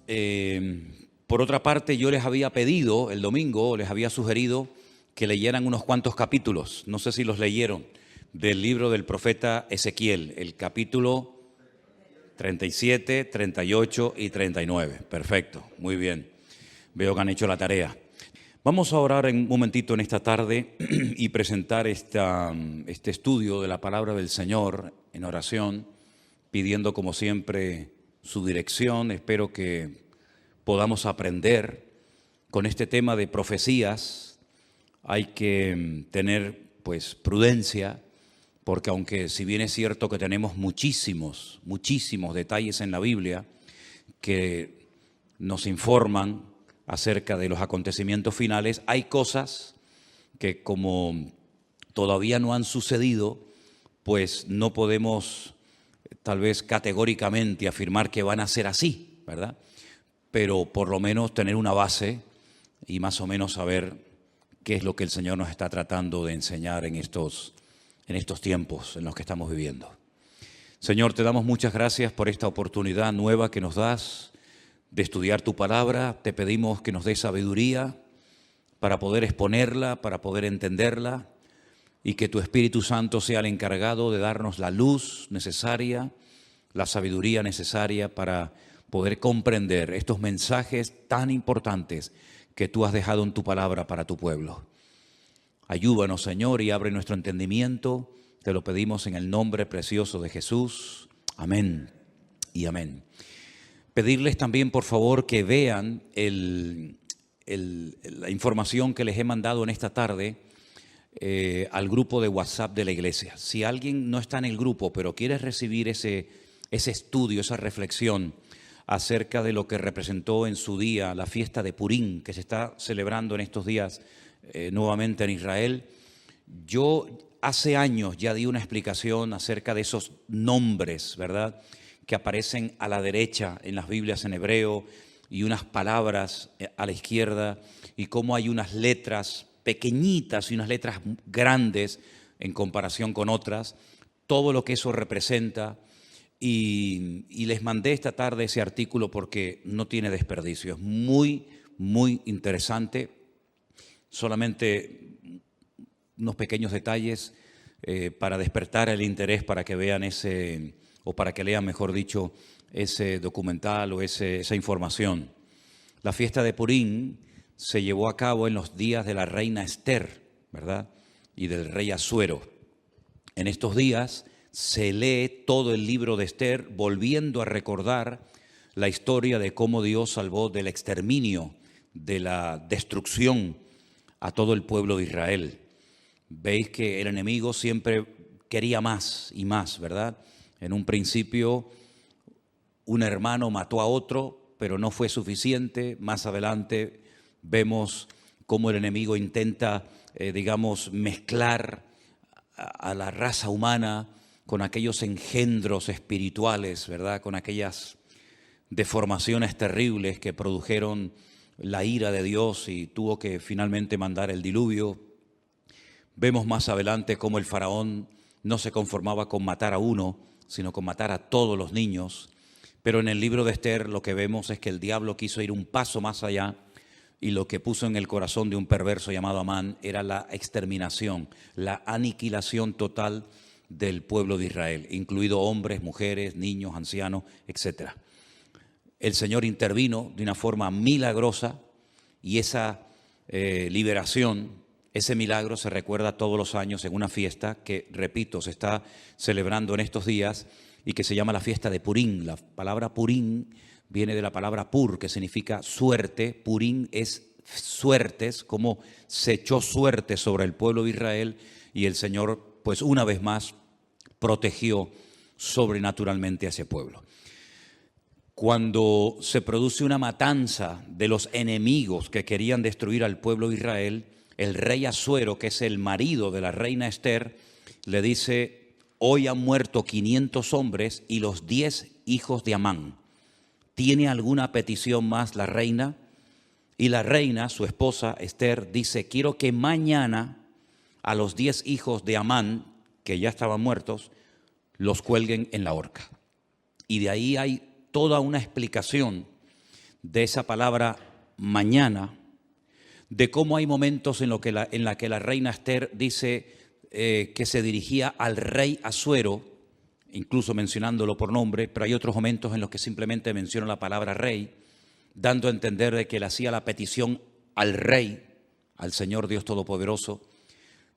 Por otra parte, yo les había pedido el domingo, les había sugerido que leyeran unos cuantos capítulos, no sé si los leyeron, del libro del profeta Ezequiel, el capítulo 37, 38 y 39. Perfecto, muy bien. Veo que han hecho la tarea. Vamos a orar un momentito en esta tarde y presentar este estudio de la palabra del Señor en oración, pidiendo como siempre su dirección. Espero que podamos aprender con este tema de profecías. Hay que tener pues prudencia, porque aunque si bien es cierto que tenemos muchísimos detalles en la Biblia que nos informan acerca de los acontecimientos finales, hay cosas que como todavía no han sucedido, pues no podemos tal vez categóricamente afirmar que van a ser así, ¿verdad? Pero por lo menos tener una base y más o menos saber qué es lo que el Señor nos está tratando de enseñar en estos tiempos en los que estamos viviendo. Señor, te damos muchas gracias por esta oportunidad nueva que nos das de estudiar tu palabra. Te pedimos que nos des sabiduría para poder exponerla, para poder entenderla, y que tu Espíritu Santo sea el encargado de darnos la luz necesaria, la sabiduría necesaria para poder comprender estos mensajes tan importantes que tú has dejado en tu palabra para tu pueblo. Ayúdanos, Señor, y abre nuestro entendimiento. Te lo pedimos en el nombre precioso de Jesús. Amén y amén. Pedirles también, por favor, que vean la información que les he mandado en esta tarde al grupo de WhatsApp de la iglesia. Si alguien no está en el grupo, pero quiere recibir ese estudio, esa reflexión acerca de lo que representó en su día la fiesta de Purim, que se está celebrando en estos días nuevamente en Israel. Yo hace años ya di una explicación acerca de esos nombres, ¿verdad?, que aparecen a la derecha en las Biblias en hebreo y unas palabras a la izquierda, y cómo hay unas letras pequeñitas y unas letras grandes en comparación con otras, todo lo que eso representa. Y les mandé esta tarde ese artículo porque no tiene desperdicio, es muy interesante. Solamente unos pequeños detalles para despertar el interés, para que vean o para que lean, mejor dicho, ese documental o esa información. La fiesta de Purim se llevó a cabo en los días de la reina Esther, ¿verdad?, y del rey Asuero. En estos días se lee todo el libro de Esther, volviendo a recordar la historia de cómo Dios salvó del exterminio, de la destrucción a todo el pueblo de Israel. Veis que el enemigo siempre quería más y más, ¿verdad? En un principio un hermano mató a otro, pero no fue suficiente. Más adelante vemos cómo el enemigo intenta, mezclar a la raza humana con aquellos engendros espirituales, ¿verdad?, con aquellas deformaciones terribles que produjeron la ira de Dios y tuvo que finalmente mandar el diluvio. Vemos más adelante cómo el faraón no se conformaba con matar a uno, sino con matar a todos los niños. Pero en el libro de Esther lo que vemos es que el diablo quiso ir un paso más allá, y lo que puso en el corazón de un perverso llamado Amán era la exterminación, la aniquilación total del pueblo de Israel, incluido hombres, mujeres, niños, ancianos, etc. El Señor intervino de una forma milagrosa, y esa liberación, ese milagro se recuerda todos los años en una fiesta que, repito, se está celebrando en estos días y que se llama la fiesta de Purim. La palabra Purim viene de la palabra pur, que significa suerte. Purim es suertes, como se echó suerte sobre el pueblo de Israel, y el Señor, pues una vez más, protegió sobrenaturalmente a ese pueblo. Cuando se produce una matanza de los enemigos que querían destruir al pueblo de Israel, el rey Asuero, que es el marido de la reina Esther, le dice: hoy han muerto 500 hombres y los 10 hijos de Amán. ¿Tiene alguna petición más la reina? Y la reina, su esposa Esther, dice: quiero que mañana a los 10 hijos de Amán, que ya estaban muertos, los cuelguen en la horca. Y de ahí hay toda una explicación de esa palabra mañana, de cómo hay momentos en la que la reina Esther dice que se dirigía al rey Asuero, incluso mencionándolo por nombre, pero hay otros momentos en los que simplemente menciona la palabra rey, dando a entender de que le hacía la petición al rey, al Señor Dios Todopoderoso,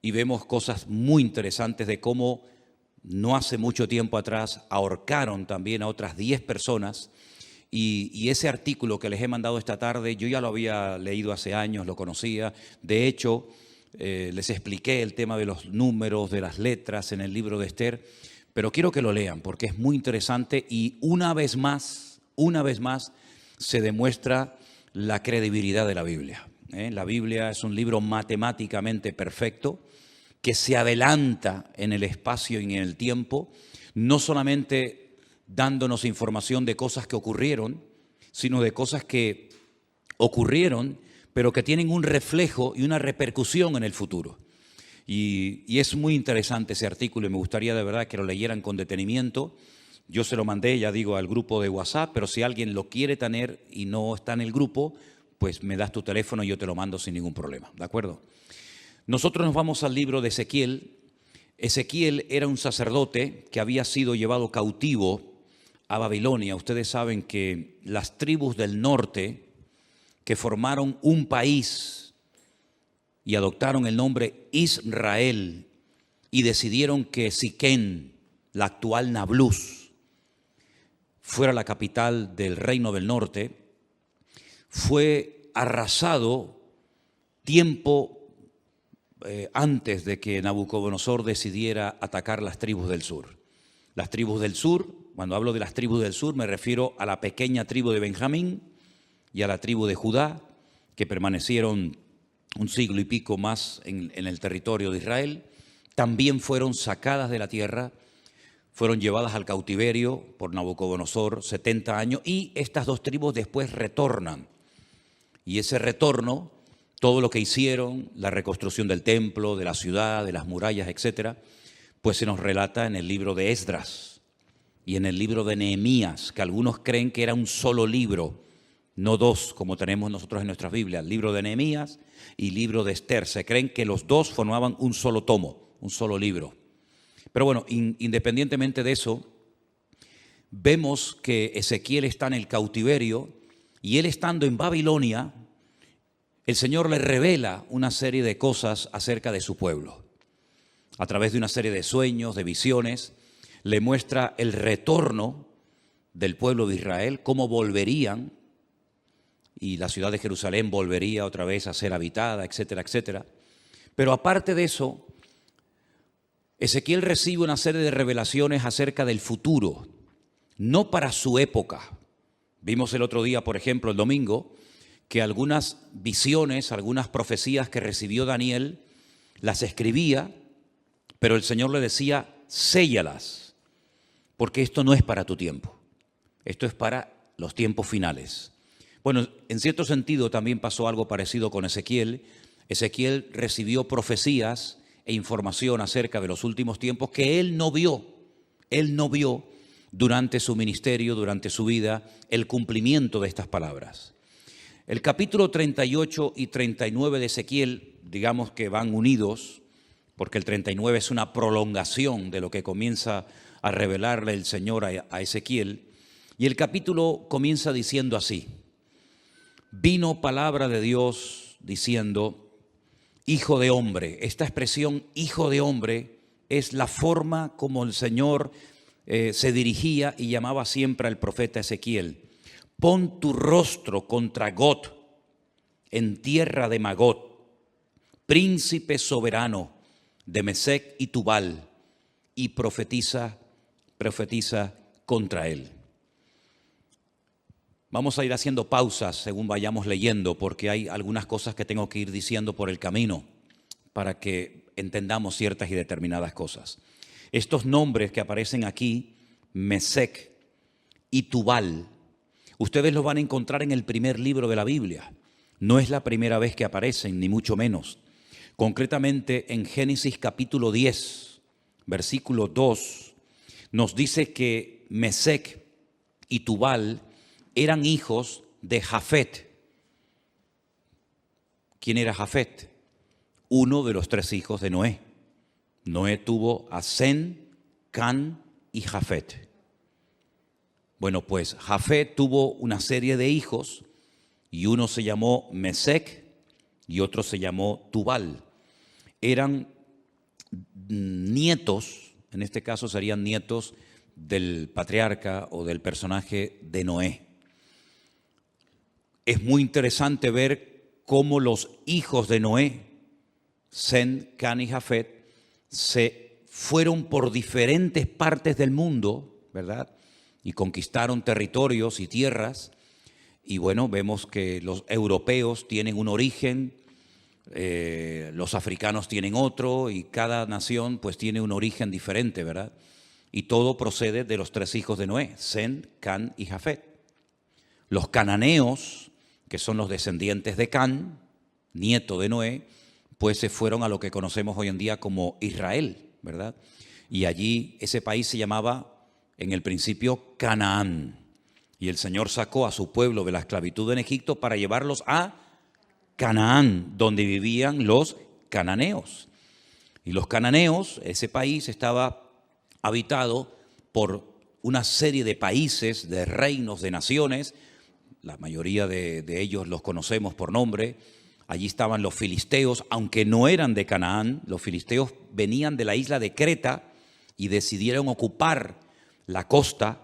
y vemos cosas muy interesantes de cómo no hace mucho tiempo atrás ahorcaron también a otras 10 personas, y ese artículo que les he mandado esta tarde, yo ya lo había leído hace años, lo conocía. De hecho, les expliqué el tema de los números, de las letras en el libro de Esther, pero quiero que lo lean porque es muy interesante y una vez más se demuestra la credibilidad de la Biblia. La Biblia es un libro matemáticamente perfecto que se adelanta en el espacio y en el tiempo, no solamente dándonos información de cosas que ocurrieron, sino de cosas que ocurrieron, pero que tienen un reflejo y una repercusión en el futuro. Y es muy interesante ese artículo y me gustaría de verdad que lo leyeran con detenimiento. Yo se lo mandé, ya digo, al grupo de WhatsApp, pero si alguien lo quiere tener y no está en el grupo, pues me das tu teléfono y yo te lo mando sin ningún problema, ¿de acuerdo? Nosotros nos vamos al libro de Ezequiel. Ezequiel era un sacerdote que había sido llevado cautivo a Babilonia. Ustedes saben que las tribus del norte que formaron un país y adoptaron el nombre Israel y decidieron que Siquén, la actual Nablus, fuera la capital del reino del norte, fue arrasado tiempo antes de que Nabucodonosor decidiera atacar las tribus del sur. Las tribus del sur, cuando hablo de las tribus del sur, me refiero a la pequeña tribu de Benjamín y a la tribu de Judá, que permanecieron un siglo y pico más en el territorio de Israel. También fueron sacadas de la tierra, fueron llevadas al cautiverio por Nabucodonosor 70 años, y estas dos tribus después retornan. Y ese retorno, todo lo que hicieron, la reconstrucción del templo, de la ciudad, de las murallas, etcétera, pues se nos relata en el libro de Esdras y en el libro de Nehemías, que algunos creen que era un solo libro, no dos como tenemos nosotros en nuestras Biblias, el libro de Nehemías y el libro de Esther. Se creen que los dos formaban un solo tomo, un solo libro. Pero bueno, independientemente de eso, vemos que Ezequiel está en el cautiverio y él estando en Babilonia, el Señor le revela una serie de cosas acerca de su pueblo. A través de una serie de sueños, de visiones, le muestra el retorno del pueblo de Israel, cómo volverían, y la ciudad de Jerusalén volvería otra vez a ser habitada, etcétera, etcétera. Pero aparte de eso, Ezequiel recibe una serie de revelaciones acerca del futuro, no para su época. Vimos el otro día, por ejemplo, el domingo, que algunas visiones, algunas profecías que recibió Daniel, las escribía, pero el Señor le decía, séllalas, porque esto no es para tu tiempo, esto es para los tiempos finales. Bueno, en cierto sentido también pasó algo parecido con Ezequiel. Ezequiel recibió profecías e información acerca de los últimos tiempos que él no vio durante su ministerio, durante su vida, el cumplimiento de estas palabras. El capítulo 38 y 39 de Ezequiel, digamos que van unidos, porque el 39 es una prolongación de lo que comienza a revelarle el Señor a Ezequiel. Y el capítulo comienza diciendo así: vino palabra de Dios diciendo, hijo de hombre. Esta expresión, hijo de hombre, es la forma como el Señor se dirigía y llamaba siempre al profeta Ezequiel. Pon tu rostro contra Got, en tierra de Magot, príncipe soberano de Mesec y Tubal, y profetiza contra él. Vamos a ir haciendo pausas según vayamos leyendo, porque hay algunas cosas que tengo que ir diciendo por el camino para que entendamos ciertas y determinadas cosas. Estos nombres que aparecen aquí, Mesec y Tubal, ustedes los van a encontrar en el primer libro de la Biblia. No es la primera vez que aparecen, ni mucho menos. Concretamente en Génesis capítulo 10, versículo 2, nos dice que Mesec y Tubal eran hijos de Jafet. ¿Quién era Jafet? Uno de los 3 hijos de Noé. Noé tuvo a Sem, Can y Jafet. Bueno, pues Jafet tuvo una serie de hijos y uno se llamó Mesec y otro se llamó Tubal. Eran nietos, en este caso serían nietos del patriarca o del personaje de Noé. Es muy interesante ver cómo los hijos de Noé, Sem, Can y Jafet, se fueron por diferentes partes del mundo, ¿verdad? Y conquistaron territorios y tierras. Y bueno, vemos que los europeos tienen un origen, los africanos tienen otro, y cada nación pues tiene un origen diferente, ¿verdad? Y todo procede de los 3 hijos de Noé, Sem, Can y Jafet. Los cananeos, que son los descendientes de Can, nieto de Noé, pues se fueron a lo que conocemos hoy en día como Israel, ¿verdad? Y allí ese país se llamaba en el principio Canaán. Y el Señor sacó a su pueblo de la esclavitud en Egipto para llevarlos a Canaán, donde vivían los cananeos. Y los cananeos, ese país estaba habitado por una serie de países, de reinos, de naciones. La mayoría de ellos los conocemos por nombre. Allí estaban los filisteos, aunque no eran de Canaán. Los filisteos venían de la isla de Creta y decidieron ocupar la costa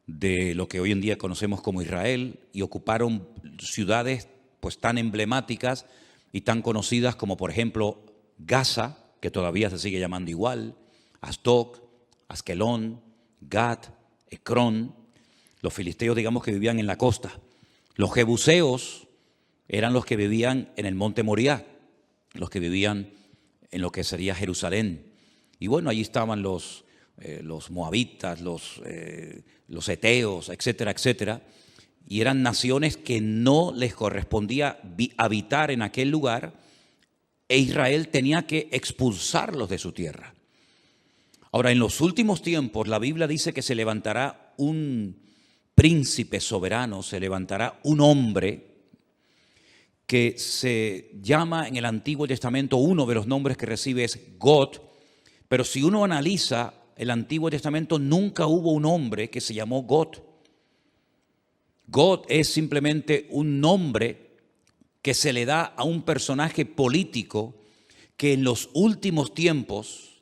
de lo que hoy en día conocemos como Israel, y ocuparon ciudades pues tan emblemáticas y tan conocidas como por ejemplo Gaza, que todavía se sigue llamando igual, Asdod, Askelón, Gat, Ecrón. Los filisteos, digamos, que vivían en la costa. Los jebuseos eran los que vivían en el monte Moriah, los que vivían en lo que sería Jerusalén. Y bueno, allí estaban los moabitas, los eteos, etcétera, etcétera. Y eran naciones que no les correspondía habitar en aquel lugar, e Israel tenía que expulsarlos de su tierra. Ahora, en los últimos tiempos, la Biblia dice que se levantará un príncipe soberano, se levantará un hombre que se llama en el Antiguo Testamento, uno de los nombres que recibe es God, pero si uno analiza el Antiguo Testamento, nunca hubo un hombre que se llamó God. God es simplemente un nombre que se le da a un personaje político que en los últimos tiempos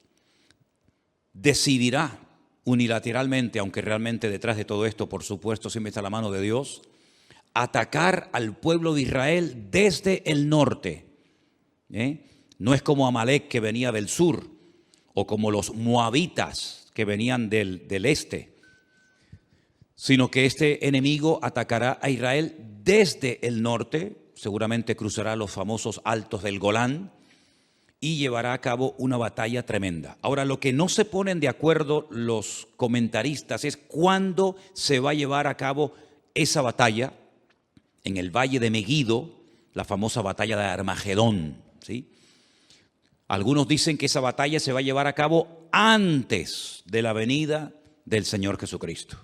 decidirá unilateralmente, aunque realmente detrás de todo esto, por supuesto, siempre está la mano de Dios, atacar al pueblo de Israel desde el norte. No es como Amalek, que venía del sur, o como los moabitas, que venían del este, sino que este enemigo atacará a Israel desde el norte, seguramente cruzará los famosos altos del Golán y llevará a cabo una batalla tremenda. Ahora, lo que no se ponen de acuerdo los comentaristas es cuándo se va a llevar a cabo esa batalla en el valle de Meguido, la famosa batalla de Armagedón, ¿sí? Algunos dicen que esa batalla se va a llevar a cabo antes de la venida del Señor Jesucristo.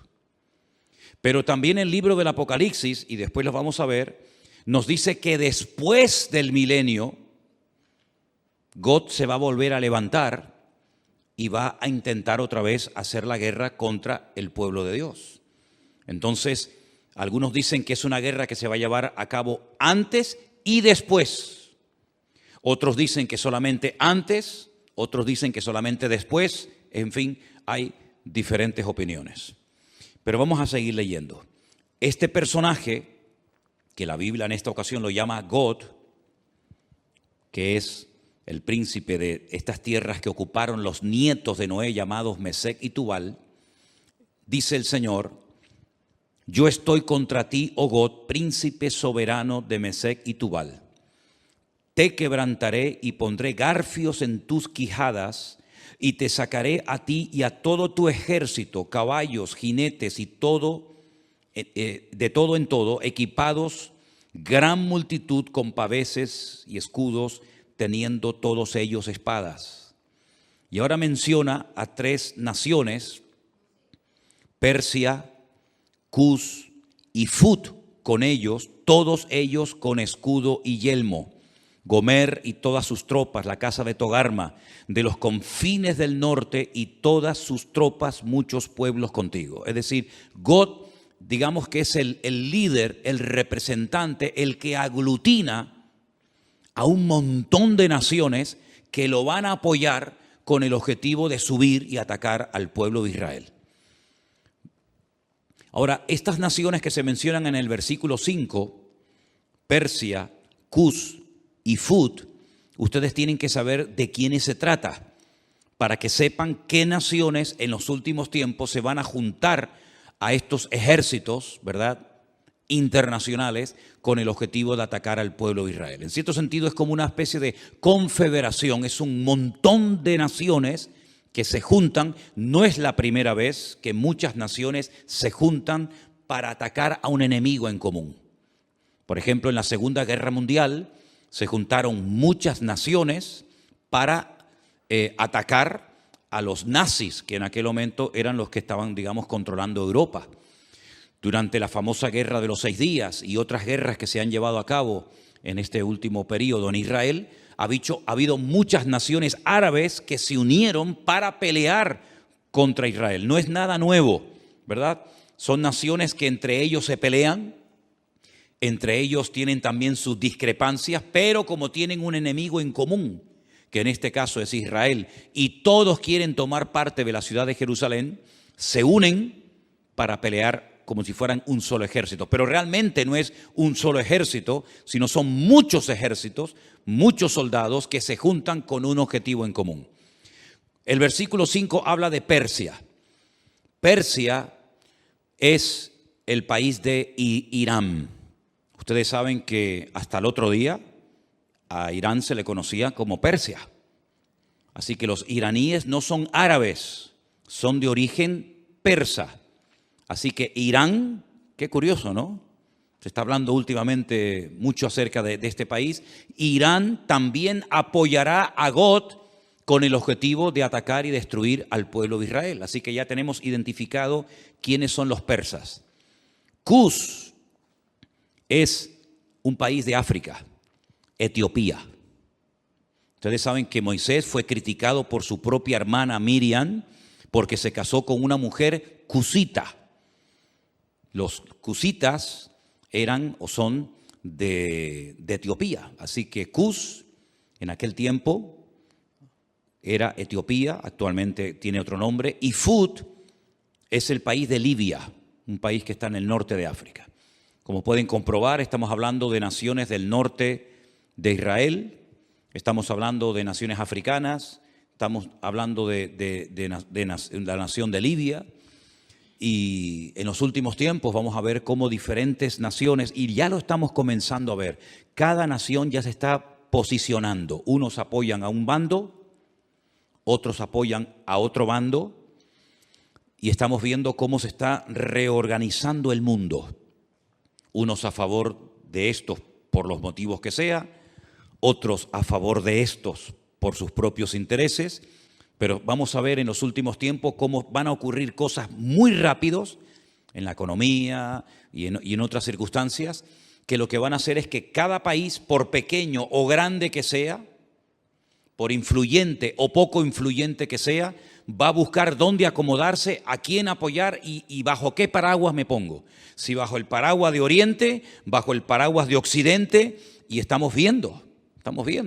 Pero también el libro del Apocalipsis, y después lo vamos a ver, nos dice que después del milenio, God se va a volver a levantar y va a intentar otra vez hacer la guerra contra el pueblo de Dios. Entonces, algunos dicen que es una guerra que se va a llevar a cabo antes y después. Otros dicen que solamente antes, otros dicen que solamente después. En fin, hay diferentes opiniones. Pero vamos a seguir leyendo. Este personaje, que la Biblia en esta ocasión lo llama God, que es el príncipe de estas tierras que ocuparon los nietos de Noé, llamados Mesec y Tubal, dice el Señor: yo estoy contra ti, oh God, príncipe soberano de Mesec y Tubal. Te quebrantaré y pondré garfios en tus quijadas, y te sacaré a ti y a todo tu ejército, caballos, jinetes y todo, de todo en todo, equipados, gran multitud con paveses y escudos, teniendo todos ellos espadas. Y ahora menciona a 3 naciones: Persia, Cus y Fut. con ellos, todos ellos con escudo y yelmo. Gomer y todas sus tropas, la casa de Togarma, de los confines del norte y todas sus tropas, muchos pueblos contigo. Es decir, Gog, digamos que es el líder, el representante, el que aglutina a un montón de naciones que lo van a apoyar con el objetivo de subir y atacar al pueblo de Israel. Ahora, estas naciones que se mencionan en el versículo 5, Persia, Cus y Fut, ustedes tienen que saber de quiénes se trata, para que sepan qué naciones en los últimos tiempos se van a juntar a estos ejércitos, ¿verdad?, internacionales, con el objetivo de atacar al pueblo de Israel. En cierto sentido es como una especie de confederación, es un montón de naciones que se juntan. No es la primera vez que muchas naciones se juntan para atacar a un enemigo en común. Por ejemplo, en la Segunda Guerra Mundial se juntaron muchas naciones para atacar a los nazis, que en aquel momento eran los que estaban, digamos, controlando Europa. Durante la famosa Guerra de los 6 días y otras guerras que se han llevado a cabo en este último periodo en Israel, ha habido muchas naciones árabes que se unieron para pelear contra Israel. No es nada nuevo, ¿verdad? Son naciones que entre ellos se pelean, entre ellos tienen también sus discrepancias, pero como tienen un enemigo en común, que en este caso es Israel, y todos quieren tomar parte de la ciudad de Jerusalén, se unen para pelear como si fueran un solo ejército. Pero realmente no es un solo ejército, sino son muchos ejércitos, muchos soldados que se juntan con un objetivo en común. El versículo 5 habla de Persia. Persia es el país de Irán. Ustedes saben que hasta el otro día a Irán se le conocía como Persia. Así que los iraníes no son árabes, son de origen persa. Así que Irán, qué curioso, ¿no? Se está hablando últimamente mucho acerca de este país. Irán también apoyará a Gog con el objetivo de atacar y destruir al pueblo de Israel. Así que ya tenemos identificado quiénes son los persas. Cus es un país de África, Etiopía. Ustedes saben que Moisés fue criticado por su propia hermana Miriam porque se casó con una mujer cusita. Los cusitas eran o son de Etiopía. Así que Cus en aquel tiempo era Etiopía, actualmente tiene otro nombre, y Fut es el país de Libia, un país que está en el norte de África. Como pueden comprobar, estamos hablando de naciones del norte de Israel, estamos hablando de naciones africanas, estamos hablando de la nación de Libia, y en los últimos tiempos vamos a ver cómo diferentes naciones, y ya lo estamos comenzando a ver, cada nación ya se está posicionando. Unos apoyan a un bando, otros apoyan a otro bando, y estamos viendo cómo se está reorganizando el mundo. Unos a favor de estos por los motivos que sea, otros a favor de estos por sus propios intereses. Pero vamos a ver en los últimos tiempos cómo van a ocurrir cosas muy rápidos en la economía y en otras circunstancias, que lo que van a hacer es que cada país, por pequeño o grande que sea, por influyente o poco influyente que sea, va a buscar dónde acomodarse, a quién apoyar y bajo qué paraguas me pongo. Si bajo el paraguas de Oriente, bajo el paraguas de Occidente, y estamos viendo,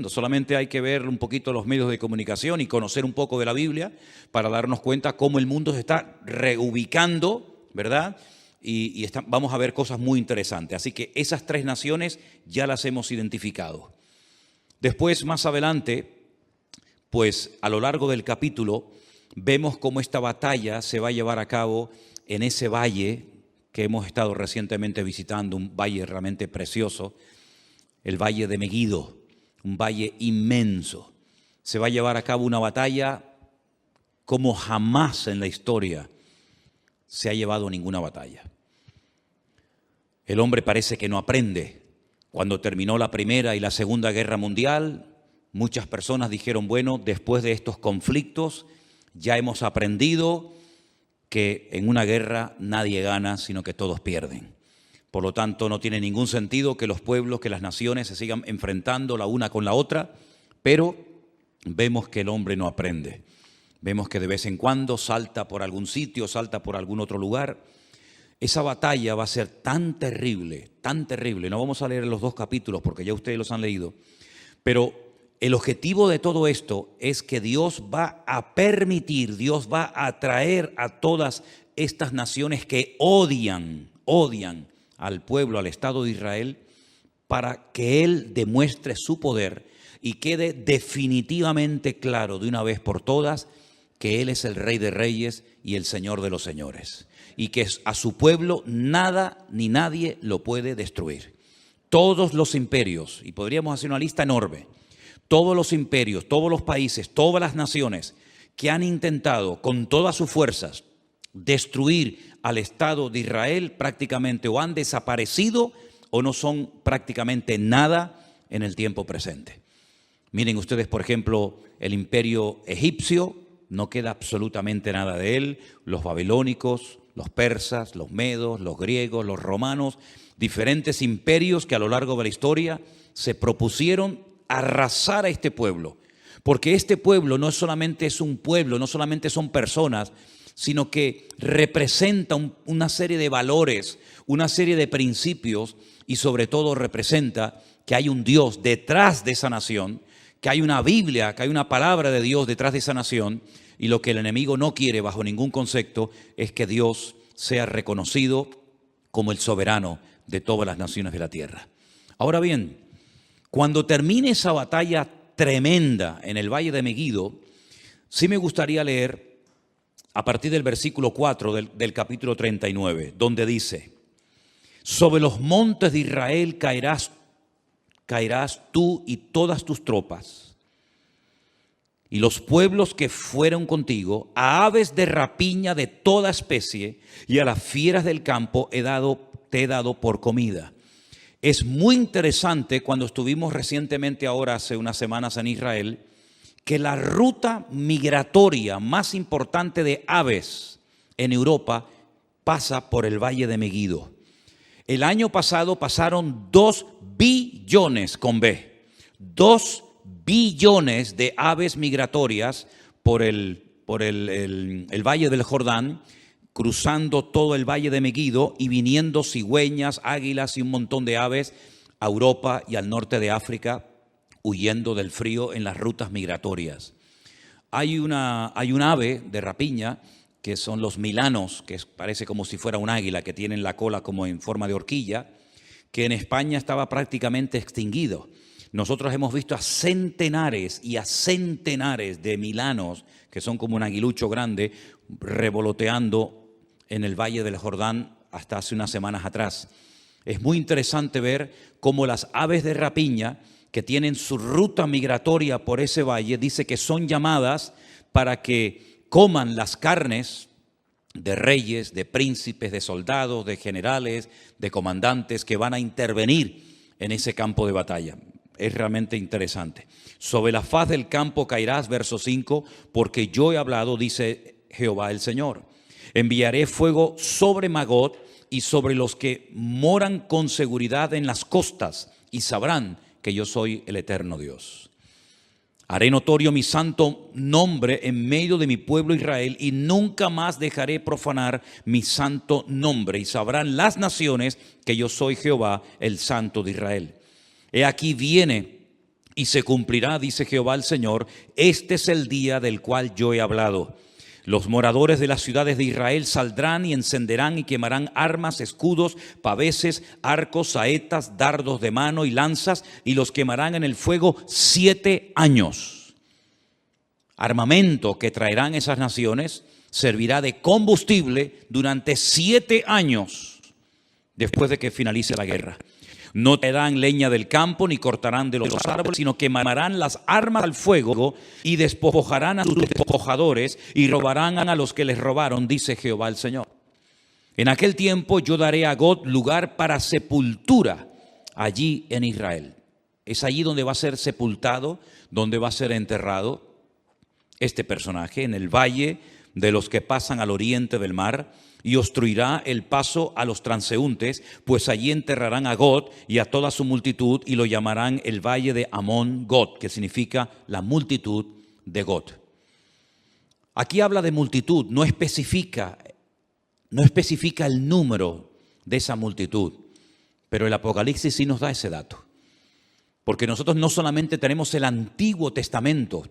solamente hay que ver un poquito los medios de comunicación y conocer un poco de la Biblia para darnos cuenta cómo el mundo se está reubicando, ¿verdad? Y vamos a ver cosas muy interesantes. Así que esas 3 naciones ya las hemos identificado. Después, más adelante, pues a lo largo del capítulo, vemos cómo esta batalla se va a llevar a cabo en ese valle que hemos estado recientemente visitando, un valle realmente precioso, el valle de Megiddo. Un valle inmenso. Se va a llevar a cabo una batalla como jamás en la historia se ha llevado ninguna batalla. El hombre parece que no aprende. Cuando terminó la Primera y la Segunda Guerra Mundial, muchas personas dijeron, bueno, después de estos conflictos ya hemos aprendido que en una guerra nadie gana, sino que todos pierden. Por lo tanto, no tiene ningún sentido que los pueblos, que las naciones se sigan enfrentando la una con la otra, pero vemos que el hombre no aprende. Vemos que de vez en cuando salta por algún sitio, salta por algún otro lugar. Esa batalla va a ser tan terrible, tan terrible. No vamos a leer los 2 capítulos porque ya ustedes los han leído, pero el objetivo de todo esto es que Dios va a permitir, Dios va a atraer a todas estas naciones que odian al pueblo, al Estado de Israel, para que Él demuestre su poder y quede definitivamente claro de una vez por todas que Él es el Rey de Reyes y el Señor de los Señores, y que a su pueblo nada ni nadie lo puede destruir. Todos los imperios, y podríamos hacer una lista enorme, todos los imperios, todos los países, todas las naciones que han intentado con todas sus fuerzas destruir al Estado de Israel prácticamente o han desaparecido o no son prácticamente nada en el tiempo presente. Miren ustedes, por ejemplo, el imperio egipcio, no queda absolutamente nada de él, los babilónicos, los persas, los medos, los griegos, los romanos, diferentes imperios que a lo largo de la historia se propusieron arrasar a este pueblo, porque este pueblo no solamente es un pueblo, no solamente son personas, sino que representa una serie de valores, una serie de principios y sobre todo representa que hay un Dios detrás de esa nación, que hay una Biblia, que hay una palabra de Dios detrás de esa nación, y lo que el enemigo no quiere bajo ningún concepto es que Dios sea reconocido como el soberano de todas las naciones de la tierra. Ahora bien, cuando termine esa batalla tremenda en el Valle de Meguido, sí me gustaría leer a partir del versículo 4 del capítulo 39, donde dice: sobre los montes de Israel caerás tú y todas tus tropas, y los pueblos que fueron contigo, a aves de rapiña de toda especie y a las fieras del campo te he dado por comida. Es muy interesante cuando estuvimos recientemente ahora, hace unas semanas en Israel, que la ruta migratoria más importante de aves en Europa pasa por el Valle de Meguido. El año pasado pasaron 2 billones con B, 2 billones de aves migratorias por el Valle del Jordán, cruzando todo el Valle de Meguido y viniendo cigüeñas, águilas y un montón de aves a Europa y al norte de África, huyendo del frío en las rutas migratorias. Hay un ave de rapiña que son los milanos, que parece como si fuera un águila, que tienen la cola como en forma de horquilla, que en España estaba prácticamente extinguido. Nosotros hemos visto a centenares y a centenares de milanos, que son como un aguilucho grande, revoloteando en el Valle del Jordán hasta hace unas semanas atrás. Es muy interesante ver cómo las aves de rapiña, que tienen su ruta migratoria por ese valle, dice que son llamadas para que coman las carnes de reyes, de príncipes, de soldados, de generales, de comandantes que van a intervenir en ese campo de batalla. Es realmente interesante. Sobre la faz del campo caerás, verso 5, porque yo he hablado, dice Jehová el Señor. Enviaré fuego sobre Magog y sobre los que moran con seguridad en las costas, y sabrán que yo soy el eterno Dios. Haré notorio mi santo nombre en medio de mi pueblo Israel, y nunca más dejaré profanar mi santo nombre, y sabrán las naciones que yo soy Jehová, el Santo de Israel. He aquí viene y se cumplirá, dice Jehová el Señor, este es el día del cual yo he hablado. Los moradores de las ciudades de Israel saldrán y encenderán y quemarán armas, escudos, paveses, arcos, saetas, dardos de mano y lanzas, y los quemarán en el fuego 7 años. Armamento que traerán esas naciones servirá de combustible durante 7 años después de que finalice la guerra. No traerán leña del campo ni cortarán de los árboles, sino quemarán las armas al fuego y despojarán a sus despojadores y robarán a los que les robaron, dice Jehová el Señor. En aquel tiempo yo daré a Gog lugar para sepultura allí en Israel. Es allí donde va a ser sepultado, donde va a ser enterrado este personaje, en el valle de los que pasan al oriente del mar, y obstruirá el paso a los transeúntes, pues allí enterrarán a Gog y a toda su multitud, y lo llamarán el valle de Amón Gog, que significa la multitud de Gog. Aquí habla de multitud, no especifica el número de esa multitud, pero el Apocalipsis sí nos da ese dato. Porque nosotros no solamente tenemos el Antiguo Testamento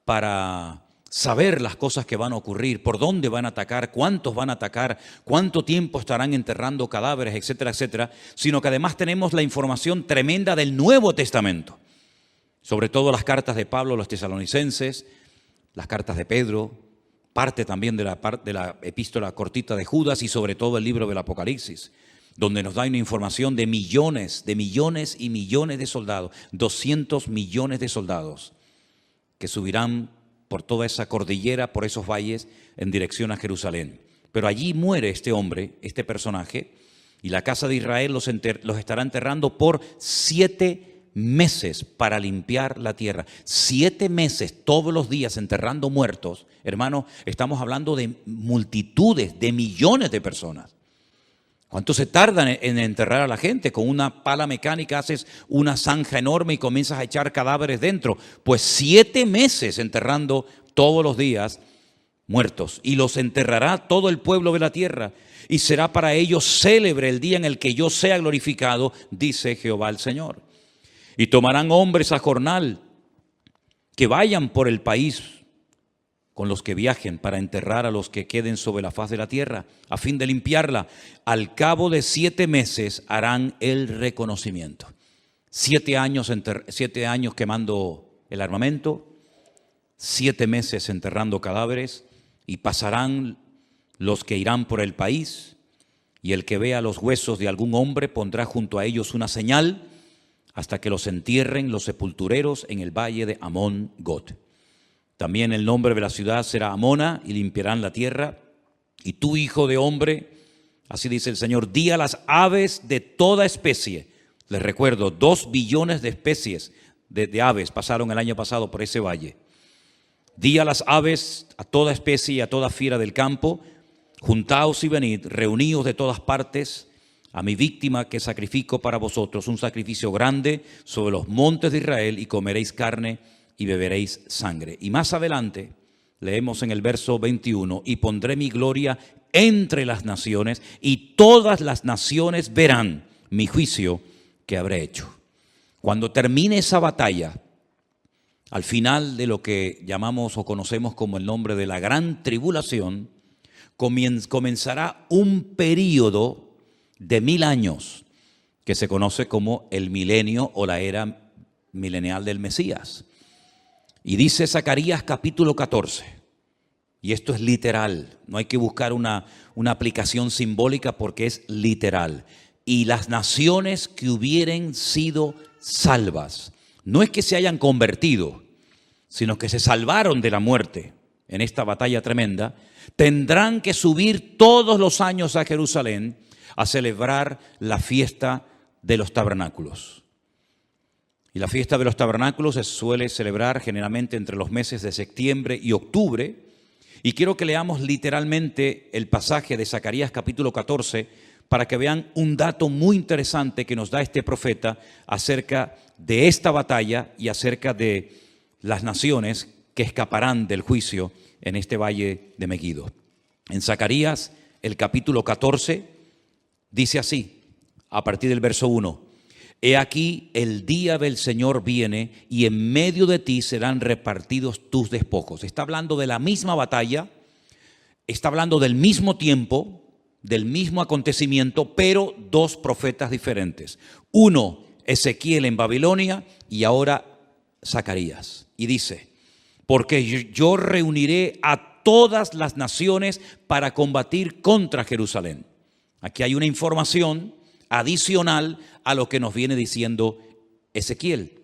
para saber las cosas que van a ocurrir, por dónde van a atacar, cuántos van a atacar, cuánto tiempo estarán enterrando cadáveres, etcétera, etcétera, sino que además tenemos la información tremenda del Nuevo Testamento, sobre todo las cartas de Pablo a los tesalonicenses, las cartas de Pedro, parte también de la epístola cortita de Judas y sobre todo el libro del Apocalipsis, donde nos da una información de millones y millones de soldados, 200 millones de soldados que subirán por toda esa cordillera, por esos valles, en dirección a Jerusalén. Pero allí muere este hombre, este personaje, y la casa de Israel los estará enterrando por 7 meses para limpiar la tierra. 7 meses, todos los días enterrando muertos. Hermano, estamos hablando de multitudes, de millones de personas. ¿Cuánto se tardan en enterrar a la gente? Con una pala mecánica haces una zanja enorme y comienzas a echar cadáveres dentro. Pues 7 meses enterrando todos los días muertos. Y los enterrará todo el pueblo de la tierra. Y será para ellos célebre el día en el que yo sea glorificado, dice Jehová el Señor. Y tomarán hombres a jornal que vayan por el país con los que viajen para enterrar a los que queden sobre la faz de la tierra, a fin de limpiarla. Al cabo de 7 meses harán el reconocimiento. 7 años quemando el armamento, 7 meses enterrando cadáveres, y pasarán los que irán por el país, y el que vea los huesos de algún hombre pondrá junto a ellos una señal, hasta que los entierren los sepultureros en el valle de Amón Gog. También el nombre de la ciudad será Amona, y limpiarán la tierra. Y tú, hijo de hombre, así dice el Señor, di a las aves de toda especie. Les recuerdo, 2 billones de especies de aves pasaron el año pasado por ese valle. Di a las aves, a toda especie y a toda fiera del campo, juntaos y venid, reuníos de todas partes, a mi víctima que sacrifico para vosotros, un sacrificio grande sobre los montes de Israel, y comeréis carne y beberéis sangre. Y más adelante leemos en el verso 21, y pondré mi gloria entre las naciones, y todas las naciones verán mi juicio que habré hecho. Cuando termine esa batalla, al final de lo que llamamos o conocemos como el nombre de la gran tribulación, comenzará un período de 1000 años que se conoce como el milenio o la era milenial del Mesías. Y dice Zacarías capítulo 14, y esto es literal, no hay que buscar una aplicación simbólica porque es literal. Y las naciones que hubieren sido salvas, no es que se hayan convertido, sino que se salvaron de la muerte en esta batalla tremenda, tendrán que subir todos los años a Jerusalén a celebrar la fiesta de los tabernáculos. Y la fiesta de los tabernáculos se suele celebrar generalmente entre los meses de septiembre y octubre. Y quiero que leamos literalmente el pasaje de Zacarías capítulo 14 para que vean un dato muy interesante que nos da este profeta acerca de esta batalla y acerca de las naciones que escaparán del juicio en este valle de Megiddo. En Zacarías, el capítulo 14, dice así, a partir del verso 1. He aquí, el día del Señor viene, y en medio de ti serán repartidos tus despojos. Está hablando de la misma batalla, está hablando del mismo tiempo, del mismo acontecimiento, pero 2 profetas diferentes. Uno, Ezequiel en Babilonia, y ahora Zacarías. Y dice, porque yo reuniré a todas las naciones para combatir contra Jerusalén. Aquí hay una información adicional a lo que nos viene diciendo Ezequiel.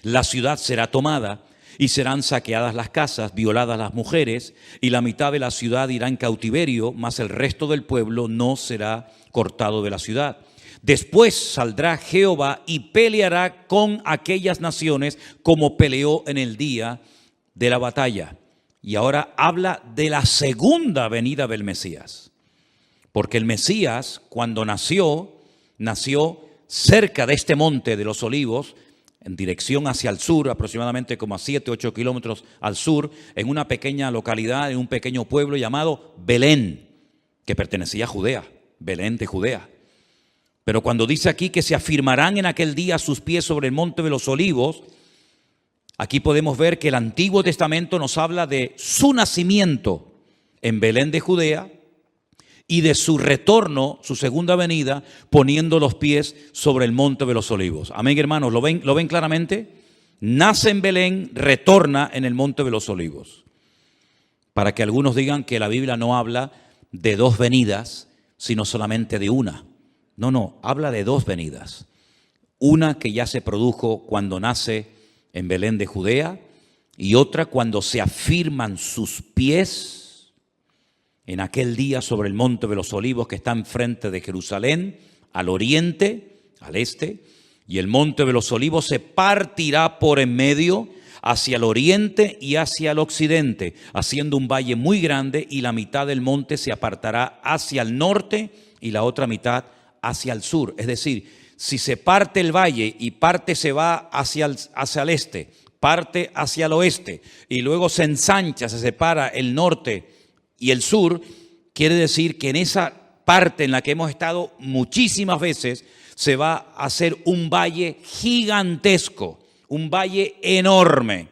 La ciudad será tomada y serán saqueadas las casas, violadas las mujeres, y la mitad de la ciudad irá en cautiverio, mas el resto del pueblo no será cortado de la ciudad. Después saldrá Jehová y peleará con aquellas naciones como peleó en el día de la batalla. Y ahora habla de la segunda venida del Mesías. Porque el Mesías, cuando nació cerca de este monte de los Olivos, en dirección hacia el sur, aproximadamente como a 7, 8 kilómetros al sur, en una pequeña localidad, en un pequeño pueblo llamado Belén, que pertenecía a Judea, Belén de Judea. Pero cuando dice aquí que se afirmarán en aquel día sus pies sobre el monte de los Olivos, aquí podemos ver que el Antiguo Testamento nos habla de su nacimiento en Belén de Judea y de su retorno, su segunda venida, poniendo los pies sobre el monte de los Olivos. Amén, hermanos, ¿lo ven claramente? Nace en Belén, retorna en el monte de los Olivos. Para que algunos digan que la Biblia no habla de dos venidas, sino solamente de una. No, habla de dos venidas. Una que ya se produjo cuando nace en Belén de Judea y otra cuando se afirman sus pies en aquel día sobre el monte de los Olivos que está enfrente de Jerusalén, al oriente, al este, y el monte de los Olivos se partirá por en medio hacia el oriente y hacia el occidente, haciendo un valle muy grande, y la mitad del monte se apartará hacia el norte y la otra mitad hacia el sur. Es decir, si se parte el valle y parte se va hacia el este, parte hacia el oeste y luego se ensancha, se separa el norte y el sur, quiere decir que en esa parte en la que hemos estado muchísimas veces se va a hacer un valle gigantesco, un valle enorme.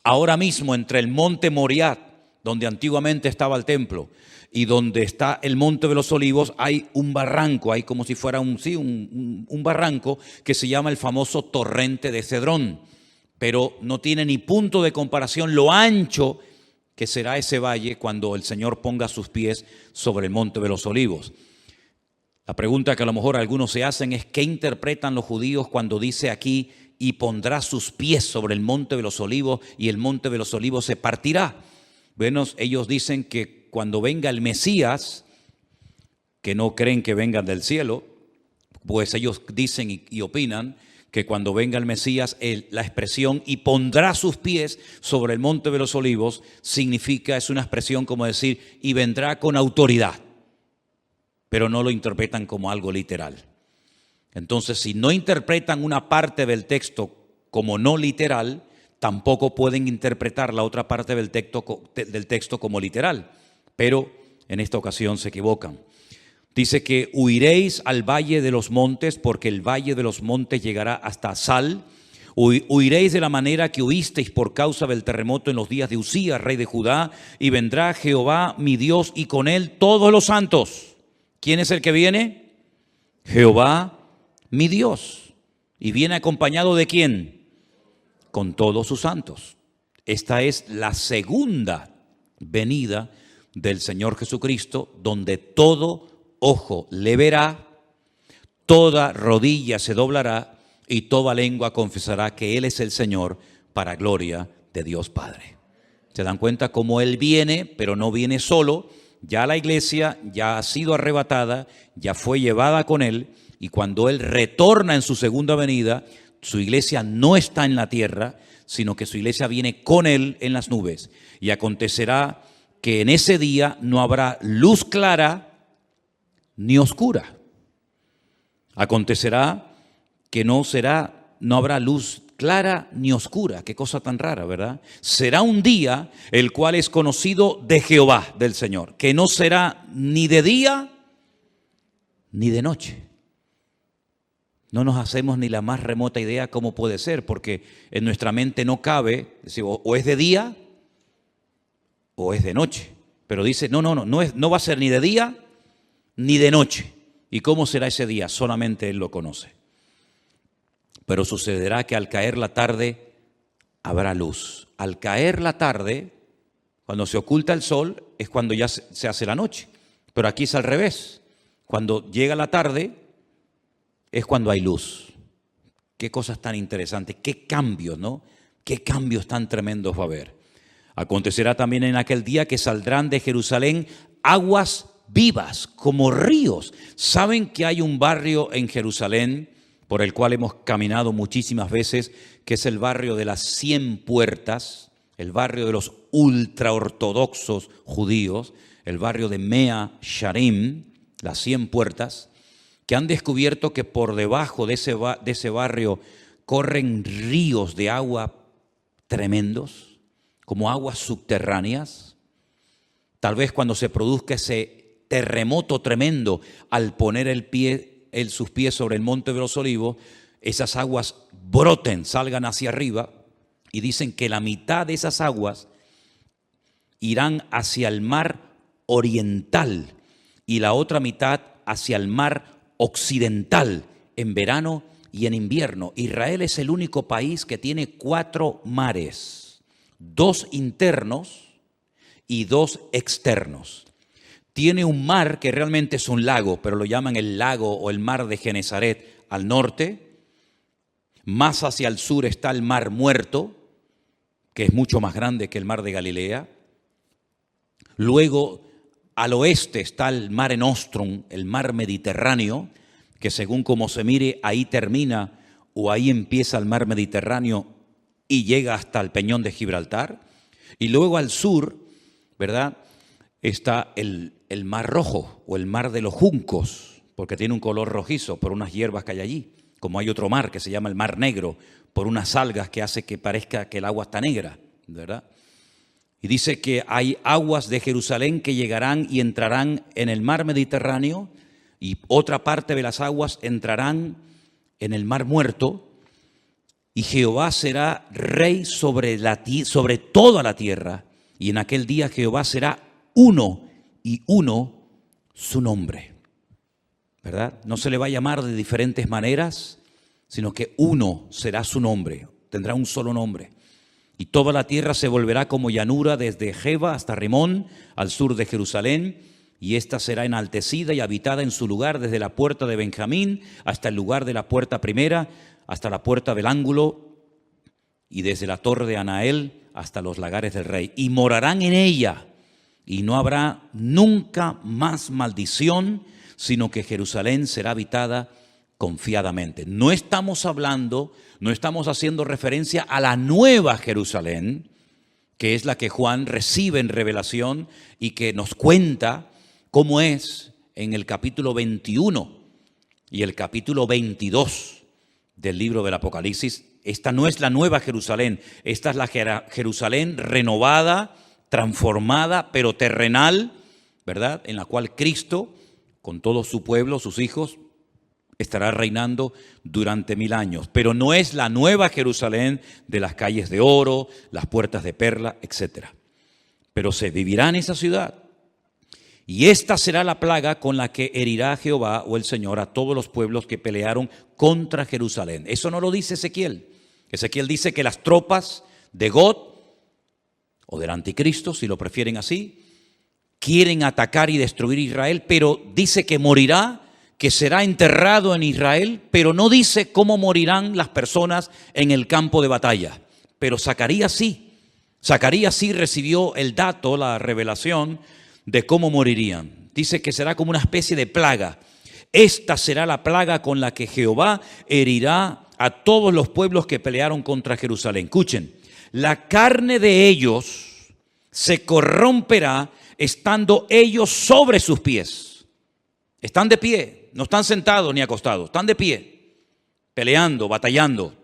Ahora mismo entre el monte Moriah, donde antiguamente estaba el templo, y donde está el monte de los Olivos, hay un barranco, hay como si fuera un barranco que se llama el famoso torrente de Cedrón, pero no tiene ni punto de comparación lo ancho que será ese valle cuando el Señor ponga sus pies sobre el monte de los Olivos. La pregunta que a lo mejor algunos se hacen es: ¿qué interpretan los judíos cuando dice aquí y pondrá sus pies sobre el monte de los Olivos y el monte de los Olivos se partirá? Bueno, ellos dicen que cuando venga el Mesías, que no creen que vengan del cielo, pues ellos dicen y opinan que cuando venga el Mesías, la expresión "y pondrá sus pies sobre el monte de los Olivos" significa, es una expresión como decir, y vendrá con autoridad, pero no lo interpretan como algo literal. Entonces, si no interpretan una parte del texto como no literal, tampoco pueden interpretar la otra parte del texto como literal, pero en esta ocasión se equivocan. Dice que huiréis al valle de los montes, porque el valle de los montes llegará hasta Sal. Huiréis de la manera que huisteis por causa del terremoto en los días de Usías, rey de Judá, y vendrá Jehová mi Dios y con él todos los santos. ¿Quién es el que viene? Jehová mi Dios. ¿Y viene acompañado de quién? Con todos sus santos. Esta es la segunda venida del Señor Jesucristo, donde todo ojo le verá, toda rodilla se doblará y toda lengua confesará que Él es el Señor, para gloria de Dios Padre. ¿Se dan cuenta cómo Él viene, pero no viene solo? Ya la iglesia ya ha sido arrebatada, ya fue llevada con Él, y cuando Él retorna en su segunda venida, su iglesia no está en la tierra, sino que su iglesia viene con Él en las nubes. Y acontecerá que en ese día no habrá luz clara ni oscura. Acontecerá que no habrá luz clara ni oscura. Qué cosa tan rara, ¿verdad? Será un día el cual es conocido de Jehová, del Señor, que no será ni de día ni de noche. No nos hacemos ni la más remota idea cómo puede ser, porque en nuestra mente no cabe decir, o es de día o es de noche. Pero dice, no va a ser ni de día ni de noche. ¿Y cómo será ese día? Solamente Él lo conoce. Pero sucederá que al caer la tarde habrá luz. Al caer la tarde, cuando se oculta el sol, es cuando ya se hace la noche. Pero aquí es al revés. Cuando llega la tarde, es cuando hay luz. Qué cosas tan interesantes, qué cambios, ¿no? Qué cambios tan tremendos va a haber. Acontecerá también en aquel día que saldrán de Jerusalén aguas vivas como ríos. ¿Saben que hay un barrio en Jerusalén por el cual hemos caminado muchísimas veces, que es el barrio de las 100 puertas? el barrio de los ultraortodoxos judíos, el barrio de Mea Sharim, las 100 puertas, que han descubierto que por debajo de ese barrio corren ríos de agua tremendos, como aguas subterráneas. Tal vez cuando se produzca ese terremoto tremendo al poner sus pies sobre el Monte de los Olivos, esas aguas broten, salgan hacia arriba, y dicen que la mitad de esas aguas irán hacia el mar oriental y la otra mitad hacia el mar occidental en verano y en invierno. Israel es el único país que tiene 4 mares, 2 internos y 2 externos. Tiene un mar que realmente es un lago, pero lo llaman el lago o el mar de Genesaret al norte. Más hacia el sur está el mar Muerto, que es mucho más grande que el mar de Galilea. Luego, al oeste está el Mare Nostrum, el mar Mediterráneo, que según como se mire, ahí termina o ahí empieza el mar Mediterráneo y llega hasta el Peñón de Gibraltar. Y luego al sur, ¿verdad?, está el Mar Rojo o el Mar de los Juncos, porque tiene un color rojizo por unas hierbas que hay allí. Como hay otro mar que se llama el Mar Negro, por unas algas que hace que parezca que el agua está negra, ¿verdad? Y dice que hay aguas de Jerusalén que llegarán y entrarán en el mar Mediterráneo, y otra parte de las aguas entrarán en el Mar Muerto, y Jehová será rey sobre toda la tierra, y en aquel día Jehová será uno, y uno su nombre, ¿verdad? No se le va a llamar de diferentes maneras, sino que uno será su nombre, tendrá un solo nombre. Y toda la tierra se volverá como llanura desde Jeba hasta Rimón, al sur de Jerusalén, y ésta será enaltecida y habitada en su lugar desde la puerta de Benjamín hasta el lugar de la puerta primera, hasta la puerta del ángulo, y desde la torre de Anael hasta los lagares del rey. Y morarán en ella, y no habrá nunca más maldición, sino que Jerusalén será habitada confiadamente. No estamos haciendo referencia a la nueva Jerusalén, que es la que Juan recibe en revelación y que nos cuenta cómo es en el capítulo 21 y el capítulo 22 del libro del Apocalipsis. Esta no es la nueva Jerusalén, esta es la Jerusalén renovada, transformada, pero terrenal, ¿verdad?, en la cual Cristo, con todo su pueblo, sus hijos, estará reinando durante 1000 años. Pero no es la nueva Jerusalén de las calles de oro, las puertas de perla, etc. Pero se vivirá en esa ciudad. Y esta será la plaga con la que herirá Jehová o el Señor a todos los pueblos que pelearon contra Jerusalén. Eso no lo dice Ezequiel. Ezequiel dice que las tropas de Gog, o del anticristo, si lo prefieren así, quieren atacar y destruir Israel, pero dice que morirá, que será enterrado en Israel, pero no dice cómo morirán las personas en el campo de batalla. Pero Zacarías sí recibió el dato, la revelación de cómo morirían. Dice que será como una especie de plaga. Esta será la plaga con la que Jehová herirá a todos los pueblos que pelearon contra Jerusalén. Escuchen, la carne de ellos se corromperá estando ellos sobre sus pies. Están de pie, no están sentados ni acostados, están de pie, peleando, batallando.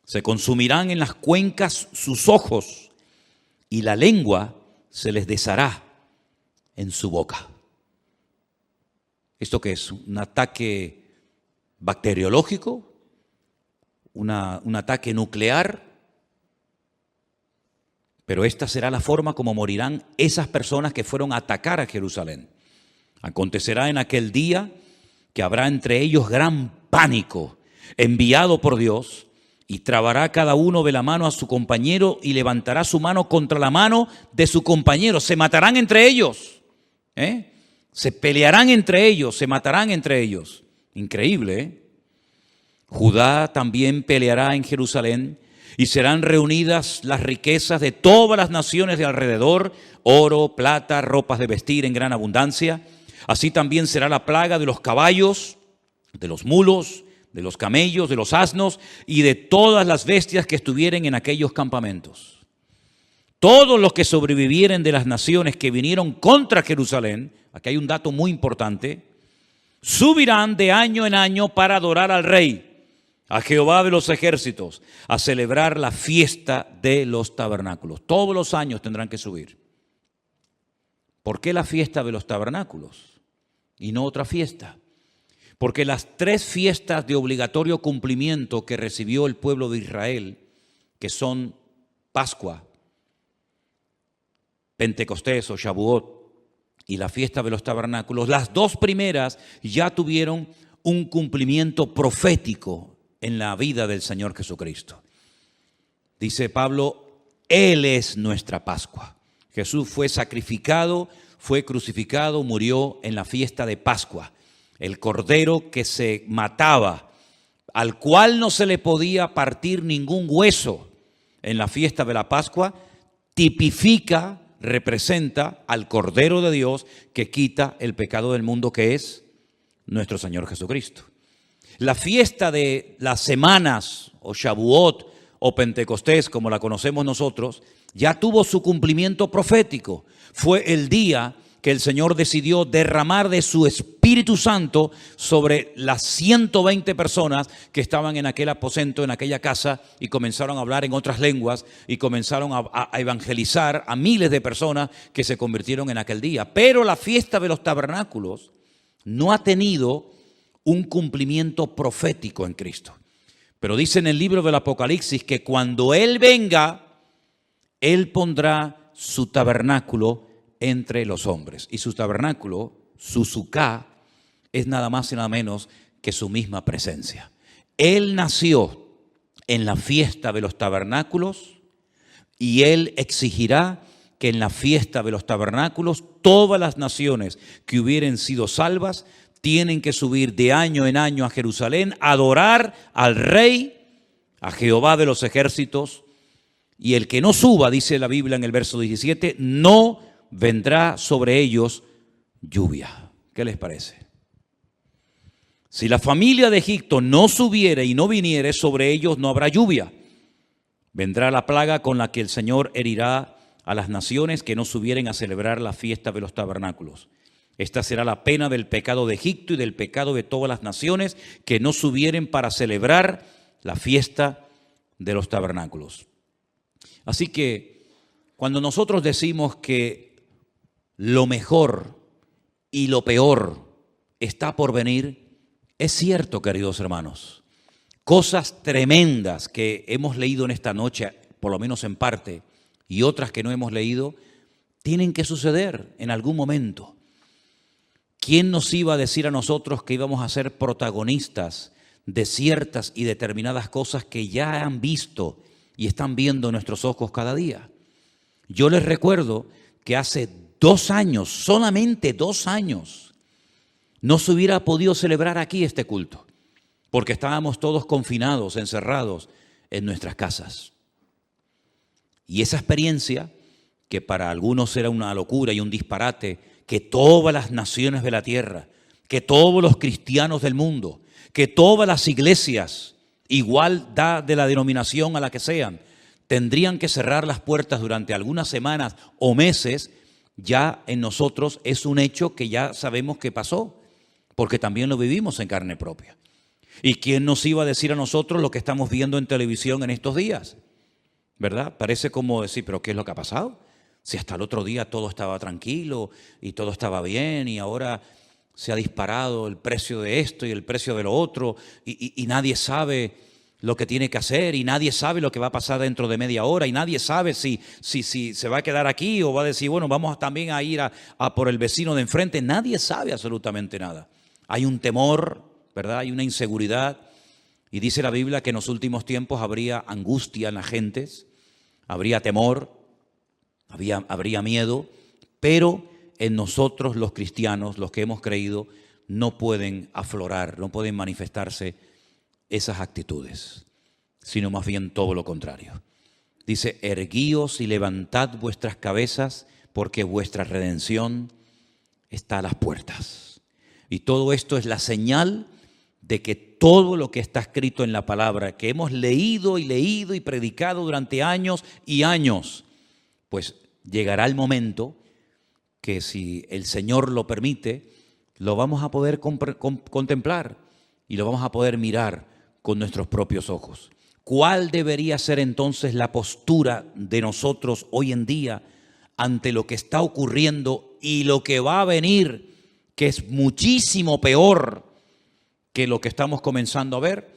Se consumirán en las cuencas sus ojos y la lengua se les deshará en su boca. ¿Esto qué es? ¿Un ataque bacteriológico? ¿Un ataque nuclear? Pero esta será la forma como morirán esas personas que fueron a atacar a Jerusalén. Acontecerá en aquel día que habrá entre ellos gran pánico enviado por Dios, y trabará cada uno de la mano a su compañero y levantará su mano contra la mano de su compañero. Se matarán entre ellos, se pelearán entre ellos, se matarán entre ellos. Increíble, ¿eh? Judá también peleará en Jerusalén, y serán reunidas las riquezas de todas las naciones de alrededor, oro, plata, ropas de vestir en gran abundancia. Así también será la plaga de los caballos, de los mulos, de los camellos, de los asnos y de todas las bestias que estuvieren en aquellos campamentos. Todos los que sobrevivieren de las naciones que vinieron contra Jerusalén, aquí hay un dato muy importante, subirán de año en año para adorar al Rey, a Jehová de los ejércitos, a celebrar la fiesta de los tabernáculos. Todos los años tendrán que subir. ¿Por qué la fiesta de los tabernáculos y no otra fiesta? Porque las 3 fiestas de obligatorio cumplimiento que recibió el pueblo de Israel, que son Pascua, Pentecostés o Shavuot y la fiesta de los tabernáculos, las 2 primeras ya tuvieron un cumplimiento profético en la vida del Señor Jesucristo. Dice Pablo, Él es nuestra Pascua. Jesús fue sacrificado, fue crucificado, murió en la fiesta de Pascua. El cordero que se mataba, al cual no se le podía partir ningún hueso en la fiesta de la Pascua, tipifica, representa al Cordero de Dios que quita el pecado del mundo, que es nuestro Señor Jesucristo. La fiesta de las semanas, o Shavuot, o Pentecostés, como la conocemos nosotros, ya tuvo su cumplimiento profético. Fue el día que el Señor decidió derramar de su Espíritu Santo sobre las 120 personas que estaban en aquel aposento, en aquella casa, y comenzaron a hablar en otras lenguas y comenzaron a evangelizar a miles de personas que se convirtieron en aquel día. Pero la fiesta de los tabernáculos no ha tenido un cumplimiento profético en Cristo. Pero dice en el libro del Apocalipsis que cuando Él venga, Él pondrá su tabernáculo entre los hombres. Y su tabernáculo, su suká, es nada más y nada menos que su misma presencia. Él nació en la fiesta de los tabernáculos y Él exigirá que en la fiesta de los tabernáculos todas las naciones que hubieren sido salvas tienen que subir de año en año a Jerusalén a adorar al Rey, a Jehová de los ejércitos. Y el que no suba, dice la Biblia en el verso 17, no vendrá sobre ellos lluvia. ¿Qué les parece? Si la familia de Egipto no subiere y no viniere, sobre ellos no habrá lluvia. Vendrá la plaga con la que el Señor herirá a las naciones que no subieren a celebrar la fiesta de los tabernáculos. Esta será la pena del pecado de Egipto y del pecado de todas las naciones que no subieren para celebrar la fiesta de los tabernáculos. Así que cuando nosotros decimos que lo mejor y lo peor está por venir, es cierto, queridos hermanos. Cosas tremendas que hemos leído en esta noche, por lo menos en parte, y otras que no hemos leído, tienen que suceder en algún momento. ¿Quién nos iba a decir a nosotros que íbamos a ser protagonistas de ciertas y determinadas cosas que ya han visto y están viendo nuestros ojos cada día? Yo les recuerdo que hace 2 años, solamente 2 años, no se hubiera podido celebrar aquí este culto, porque estábamos todos confinados, encerrados en nuestras casas. Y esa experiencia, que para algunos era una locura y un disparate, que todas las naciones de la tierra, que todos los cristianos del mundo, que todas las iglesias, igual da de la denominación a la que sean, tendrían que cerrar las puertas durante algunas semanas o meses, ya en nosotros es un hecho que ya sabemos que pasó, porque también lo vivimos en carne propia. ¿Y quién nos iba a decir a nosotros lo que estamos viendo en televisión en estos días? ¿Verdad? Parece como decir, ¿pero qué es lo que ha pasado? Si hasta el otro día todo estaba tranquilo y todo estaba bien y ahora se ha disparado el precio de esto y el precio de lo otro y nadie sabe lo que tiene que hacer y nadie sabe lo que va a pasar dentro de media hora y nadie sabe si se va a quedar aquí o va a decir, bueno, vamos también a ir a por el vecino de enfrente. Nadie sabe absolutamente nada. Hay un temor, ¿verdad? Hay una inseguridad y dice la Biblia que en los últimos tiempos habría angustia en las gentes, habría temor, habría miedo, pero en nosotros los cristianos, los que hemos creído, no pueden aflorar, no pueden manifestarse esas actitudes, sino más bien todo lo contrario. Dice, erguíos y levantad vuestras cabezas, porque vuestra redención está a las puertas. Y todo esto es la señal de que todo lo que está escrito en la palabra, que hemos leído y predicado durante años y años, pues llegará el momento que, si el Señor lo permite, lo vamos a poder contemplar y lo vamos a poder mirar con nuestros propios ojos. ¿Cuál debería ser entonces la postura de nosotros hoy en día ante lo que está ocurriendo y lo que va a venir, que es muchísimo peor que lo que estamos comenzando a ver?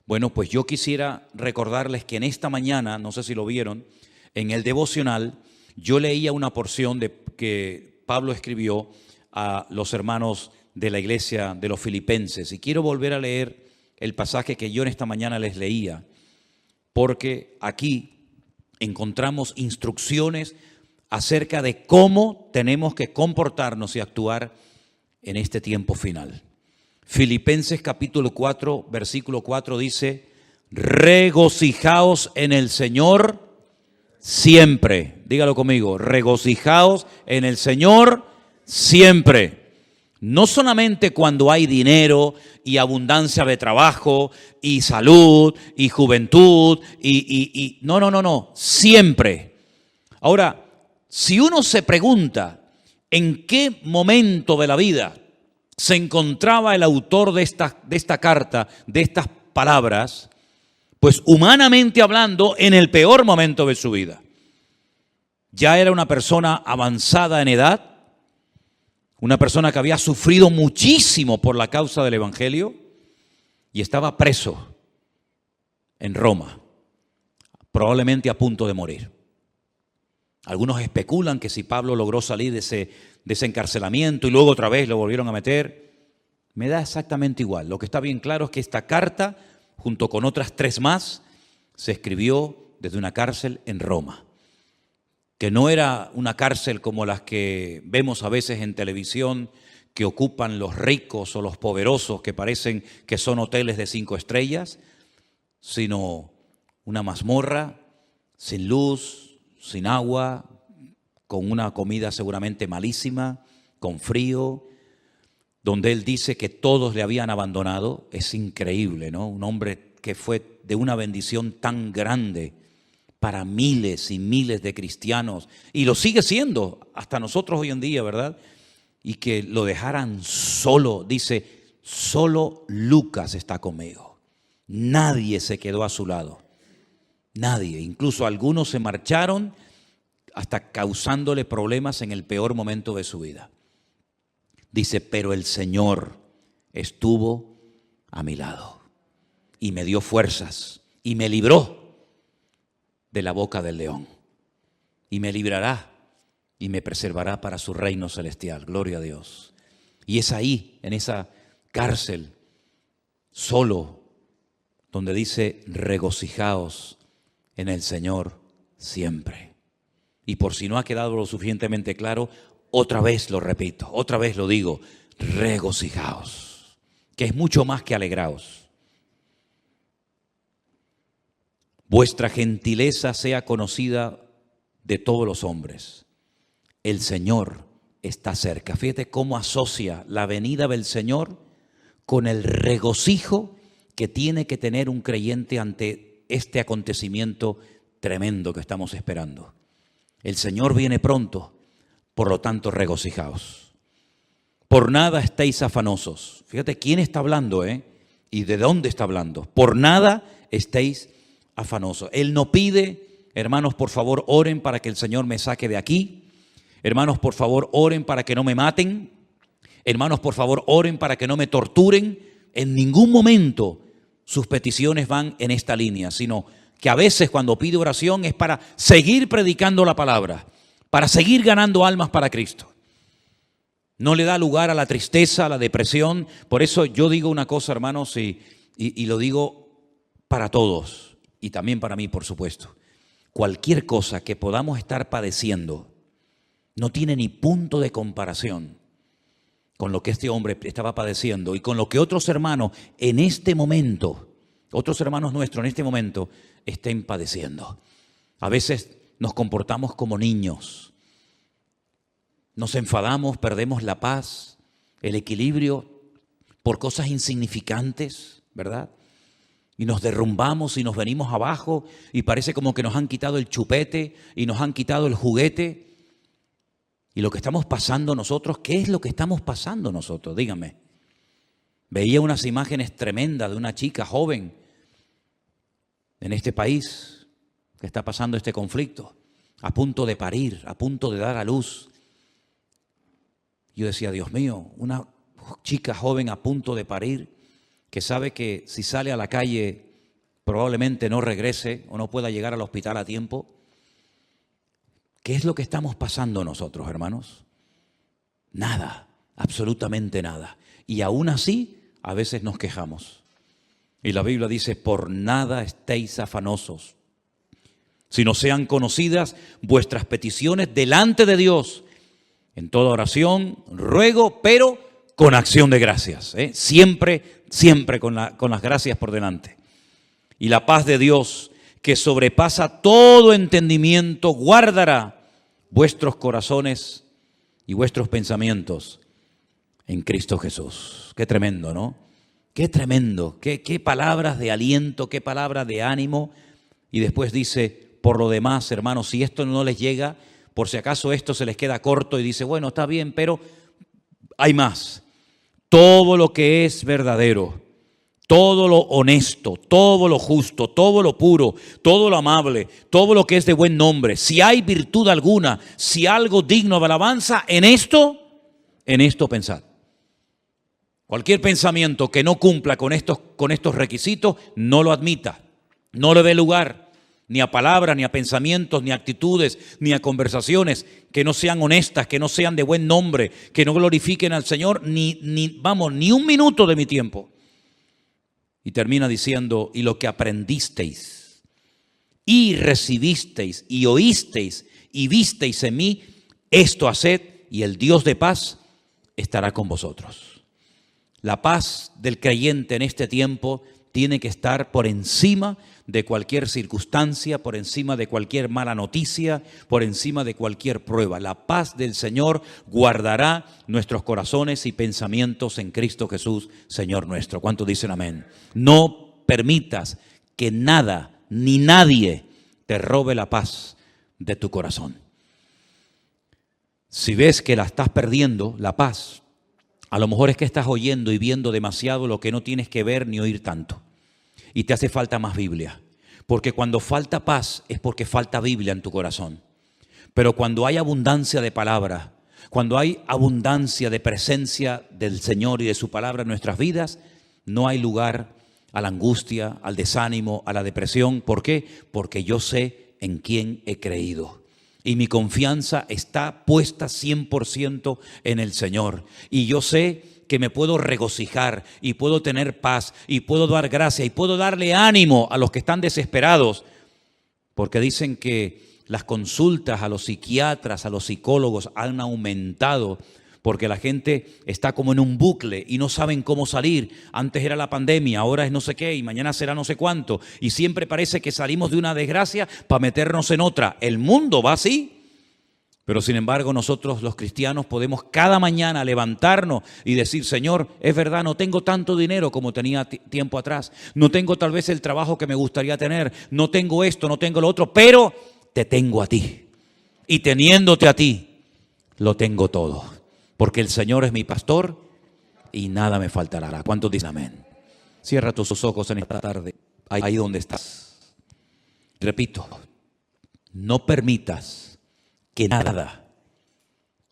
Bueno, pues yo quisiera recordarles que en esta mañana, no sé si lo vieron, en el devocional yo leía una porción que Pablo escribió a los hermanos de la iglesia de los Filipenses, y quiero volver a leer el pasaje que yo en esta mañana les leía, porque aquí encontramos instrucciones acerca de cómo tenemos que comportarnos y actuar en este tiempo final. Filipenses capítulo 4, versículo 4 dice: regocijaos en el Señor siempre. Dígalo conmigo: regocijaos en el Señor siempre. No solamente cuando hay dinero y abundancia de trabajo y salud y juventud no, siempre. Ahora, si uno se pregunta en qué momento de la vida se encontraba el autor de esta carta, de estas palabras, pues humanamente hablando, en el peor momento de su vida. Ya era una persona avanzada en edad, una persona que había sufrido muchísimo por la causa del Evangelio y estaba preso en Roma, probablemente a punto de morir. Algunos especulan que si Pablo logró salir de ese encarcelamiento y luego otra vez lo volvieron a meter, me da exactamente igual. Lo que está bien claro es que esta carta, junto con otras 3 más, se escribió desde una cárcel en Roma, que no era una cárcel como las que vemos a veces en televisión, que ocupan los ricos o los poderosos, que parecen que son hoteles de 5 estrellas, sino una mazmorra sin luz, sin agua, con una comida seguramente malísima, con frío, donde él dice que todos le habían abandonado. Es increíble, ¿no? Un hombre que fue de una bendición tan grande para miles y miles de cristianos, y lo sigue siendo hasta nosotros hoy en día, ¿verdad? Y que lo dejaran solo. Dice: solo Lucas está conmigo. Nadie se quedó a su lado. Nadie. Incluso algunos se marcharon, hasta causándole problemas en el peor momento de su vida. Dice: pero el Señor estuvo a mi lado y me dio fuerzas y me libró de la boca del león, y me librará y me preservará para su reino celestial. Gloria a Dios. Y es ahí, en esa cárcel, solo, donde dice: regocijaos en el Señor siempre. Y por si no ha quedado lo suficientemente claro, otra vez lo repito, otra vez lo digo: regocijaos, que es mucho más que alegraos. Vuestra gentileza sea conocida de todos los hombres. El Señor está cerca. Fíjate cómo asocia la venida del Señor con el regocijo que tiene que tener un creyente ante este acontecimiento tremendo que estamos esperando. El Señor viene pronto, por lo tanto regocijaos. Por nada estéis afanosos. Fíjate quién está hablando, y de dónde está hablando. Por nada estéis afanosos. Él no pide: hermanos, por favor, oren para que el Señor me saque de aquí. Hermanos, por favor, oren para que no me maten. Hermanos, por favor, oren para que no me torturen. En ningún momento sus peticiones van en esta línea, sino que a veces cuando pide oración es para seguir predicando la palabra, para seguir ganando almas para Cristo. No le da lugar a la tristeza, a la depresión. Por eso yo digo una cosa, hermanos, y lo digo para todos, y también para mí, por supuesto. Cualquier cosa que podamos estar padeciendo no tiene ni punto de comparación con lo que este hombre estaba padeciendo y con lo que otros hermanos en este momento, otros hermanos nuestros en este momento estén padeciendo. A veces nos comportamos como niños, nos enfadamos, perdemos la paz, el equilibrio por cosas insignificantes, ¿verdad? y nos derrumbamos y nos venimos abajo y parece como que nos han quitado el chupete y nos han quitado el juguete. Y lo que estamos pasando nosotros, ¿qué es lo que estamos pasando nosotros? Díganme. Veía unas imágenes tremendas de una chica joven en este país que está pasando este conflicto, a punto de parir, a punto de dar a luz. Yo decía, Dios mío, una chica joven a punto de parir, que sabe que si sale a la calle probablemente no regrese o no pueda llegar al hospital a tiempo. ¿Qué es lo que estamos pasando nosotros, hermanos? Nada, absolutamente nada. Y aún así, a veces nos quejamos. Y la Biblia dice, por nada estéis afanosos, sino sean conocidas vuestras peticiones delante de Dios, en toda oración, ruego, pero con acción de gracias. Siempre con las gracias por delante. Y la paz de Dios, que sobrepasa todo entendimiento, guardará vuestros corazones y vuestros pensamientos en Cristo Jesús. Qué tremendo, ¿no? Qué tremendo, qué palabras de aliento, qué palabras de ánimo. Y después dice, por lo demás, hermanos, si esto no les llega, por si acaso esto se les queda corto y dice, bueno, está bien, pero hay más. Todo lo que es verdadero, todo lo honesto, todo lo justo, todo lo puro, todo lo amable, todo lo que es de buen nombre, si hay virtud alguna, si algo digno de alabanza, en esto pensad. Cualquier pensamiento que no cumpla con estos requisitos, no lo admita, no le dé lugar, ni a palabras, ni a pensamientos, ni a actitudes, ni a conversaciones que no sean honestas, que no sean de buen nombre, que no glorifiquen al Señor, ni un minuto de mi tiempo. Y termina diciendo, y lo que aprendisteis, y recibisteis, y oísteis, y visteis en mí, esto haced, y el Dios de paz estará con vosotros. La paz del creyente en este tiempo tiene que estar por encima de cualquier circunstancia, por encima de cualquier mala noticia, por encima de cualquier prueba. La paz del Señor guardará nuestros corazones y pensamientos en Cristo Jesús, Señor nuestro. ¿Cuántos dicen amén? No permitas que nada ni nadie te robe la paz de tu corazón. Si ves que la estás perdiendo, la paz, a lo mejor es que estás oyendo y viendo demasiado lo que no tienes que ver ni oír tanto. Y te hace falta más Biblia. Porque cuando falta paz es porque falta Biblia en tu corazón. Pero cuando hay abundancia de palabra, cuando hay abundancia de presencia del Señor y de su palabra en nuestras vidas, no hay lugar a la angustia, al desánimo, a la depresión. ¿Por qué? Porque yo sé en quién he creído. Y mi confianza está puesta 100% en el Señor. Y yo sé que me puedo regocijar y puedo tener paz y puedo dar gracia y puedo darle ánimo a los que están desesperados. Porque dicen que las consultas a los psiquiatras, a los psicólogos han aumentado porque la gente está como en un bucle y no saben cómo salir. Antes era la pandemia, ahora es no sé qué y mañana será no sé cuánto. Y siempre parece que salimos de una desgracia para meternos en otra. El mundo va así. Pero sin embargo nosotros los cristianos podemos cada mañana levantarnos y decir, Señor, es verdad, no tengo tanto dinero como tenía tiempo atrás. No tengo tal vez el trabajo que me gustaría tener. No tengo esto, no tengo lo otro, pero te tengo a ti. Y teniéndote a ti, lo tengo todo. Porque el Señor es mi pastor y nada me faltará. ¿Cuántos dicen amén? Cierra tus ojos en esta tarde, ahí donde estás. Repito, no permitas que nada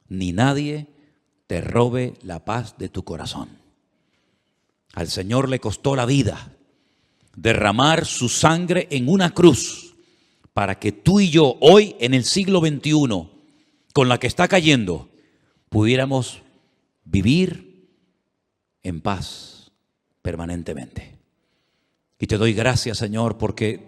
ni nadie te robe la paz de tu corazón. Al Señor le costó la vida derramar su sangre en una cruz para que tú y yo hoy en el siglo XXI, con la que está cayendo, pudiéramos vivir en paz permanentemente. Y te doy gracias, Señor, porque